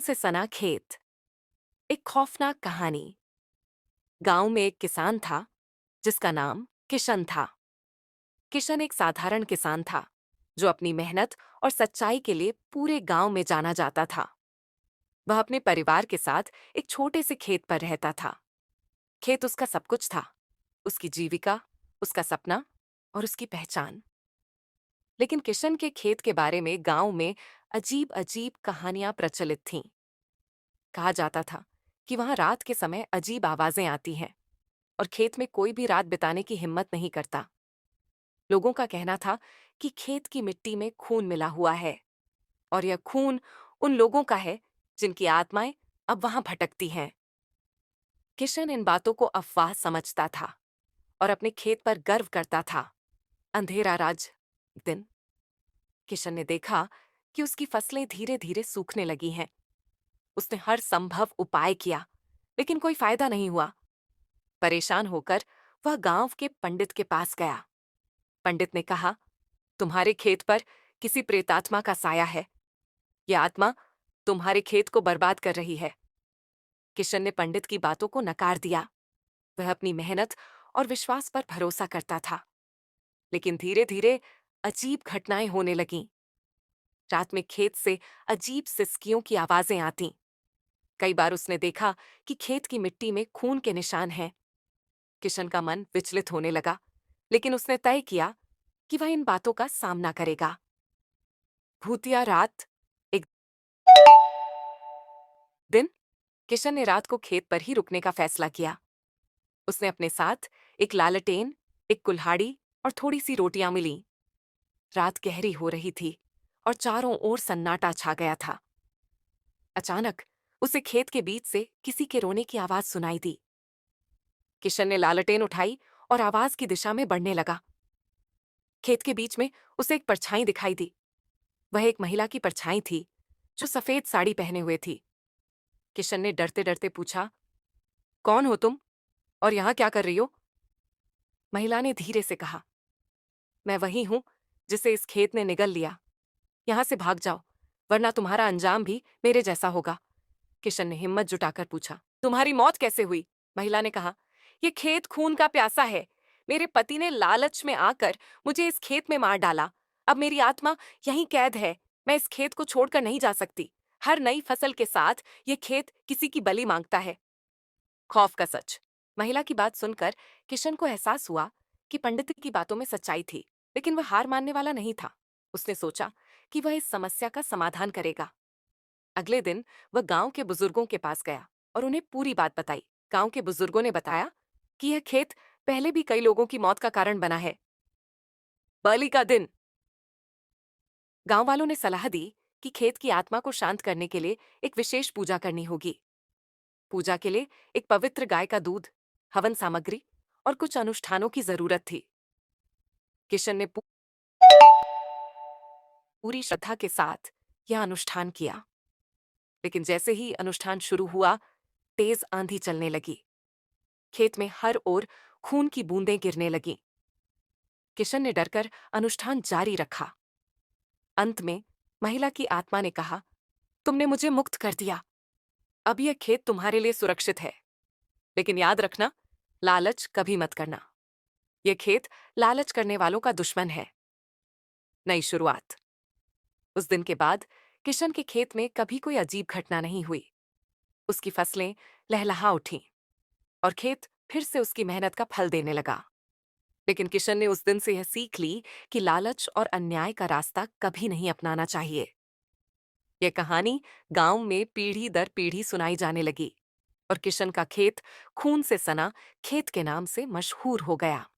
से सना खेत। एक खौफनाक कहानी। गांव में एक किसान था जिसका नाम किशन था। किशन एक साधारण किसान था जो अपनी मेहनत और सच्चाई के लिए पूरे गांव में जाना जाता था। वह अपने परिवार के साथ एक छोटे से खेत पर रहता था। खेत उसका सब कुछ था, उसकी जीविका, उसका सपना और उसकी पहचान। लेकिन किशन के खेत के बारे में गांव में अजीब अजीब कहानियां प्रचलित थीं। कहा जाता था कि वहां रात के समय अजीब आवाजें आती हैं और खेत में कोई भी रात बिताने की हिम्मत नहीं करता। लोगों का कहना था कि खेत की मिट्टी में खून मिला हुआ है और यह खून उन लोगों का है जिनकी आत्माएं अब वहां भटकती हैं। किशन इन बातों को अफवाह समझता था और अपने खेत पर गर्व करता था। अंधेरा राज दिन किशन ने देखा कि उसकी फसलें धीरे धीरे सूखने लगी हैं। उसने हर संभव उपाय किया, लेकिन कोई फायदा नहीं हुआ। परेशान होकर वह गांव के पंडित के पास गया। पंडित ने कहा, तुम्हारे खेत पर किसी प्रेतात्मा का साया है। यह आत्मा तुम्हारे खेत को बर्बाद कर रही है। किशन ने पंडित की बातों को नकार दिया। वह अपनी मेहनत और विश्वास पर भरोसा करता था। लेकिन धीरे धीरे अजीब घटनाएं होने लगीं। रात में खेत से अजीब सिसकियों की आवाजें आतीं। कई बार उसने देखा कि खेत की मिट्टी में खून के निशान हैं। किशन का मन विचलित होने लगा, लेकिन उसने तय किया कि वह इन बातों का सामना करेगा। भूतिया रात। एक दिन किशन ने रात को खेत पर ही रुकने का फैसला किया। उसने अपने साथ एक लालटेन, एक कुल्हाड़ी और थोड़ी सी रोटियां मिली। रात गहरी हो रही थी और चारों ओर सन्नाटा छा गया था। अचानक उसे खेत के बीच से किसी के रोने की आवाज सुनाई दी। किशन ने लालटेन उठाई और आवाज की दिशा में बढ़ने लगा। खेत के बीच में उसे एक परछाई दिखाई दी। वह एक महिला की परछाई थी जो सफेद साड़ी पहने हुए थी। किशन ने डरते डरते पूछा, कौन हो तुम और यहां क्या कर रही हो? महिला ने धीरे से कहा, मैं वही हूं जिसे इस खेत ने निगल लिया। यहां से भाग जाओ, वरना तुम्हारा अंजाम भी मेरे जैसा होगा। किशन ने हिम्मत जुटाकर पूछा, तुम्हारी मौत कैसे हुई? महिला ने कहा, यह खेत खून का प्यासा है। मेरे पति ने लालच में आकर मुझे इस खेत में मार डाला। अब मेरी आत्मा यहीं कैद है। मैं इस खेत को छोड़कर नहीं जा सकती। हर नई फसल के साथ यह खेत किसी की बलि मांगता है। खौफ का सच। महिला की बात सुनकर किशन को एहसास हुआ कि पंडित की बातों में सच्चाई थी, लेकिन वह हार मानने वाला नहीं था। उसने सोचा कि वह इस समस्या का समाधान करेगा। अगले दिन वह गांव के बुजुर्गों के पास गया और उन्हें पूरी बात बताई। गांव के बुजुर्गों ने बताया कि यह खेत पहले भी कई लोगों की मौत का कारण बना है। बलि का दिन। गांव वालों ने सलाह दी कि खेत की आत्मा को शांत करने के लिए एक विशेष पूजा करनी होगी। पूजा के लिए एक पवित्र गाय का दूध, हवन सामग्री और कुछ अनुष्ठानों की जरूरत थी। किशन ने पूरी श्रद्धा के साथ यह अनुष्ठान किया। लेकिन जैसे ही अनुष्ठान शुरू हुआ, तेज आंधी चलने लगी। खेत में हर ओर खून की बूंदें गिरने लगीं। किशन ने डरकर अनुष्ठान जारी रखा। अंत में महिला की आत्मा ने कहा, तुमने मुझे मुक्त कर दिया। अब यह खेत तुम्हारे लिए सुरक्षित है। लेकिन याद रखना, लालच कभी मत करना। यह खेत लालच करने वालों का दुश्मन है। नई शुरुआत। उस दिन के बाद किशन के खेत में कभी कोई अजीब घटना नहीं हुई। उसकी फसलें लहलहा उठीं और खेत फिर से उसकी मेहनत का फल देने लगा। लेकिन किशन ने उस दिन से यह सीख ली कि लालच और अन्याय का रास्ता कभी नहीं अपनाना चाहिए। यह कहानी गांव में पीढ़ी दर पीढ़ी सुनाई जाने लगी और किशन का खेत खून से सना खेत के नाम से मशहूर हो गया।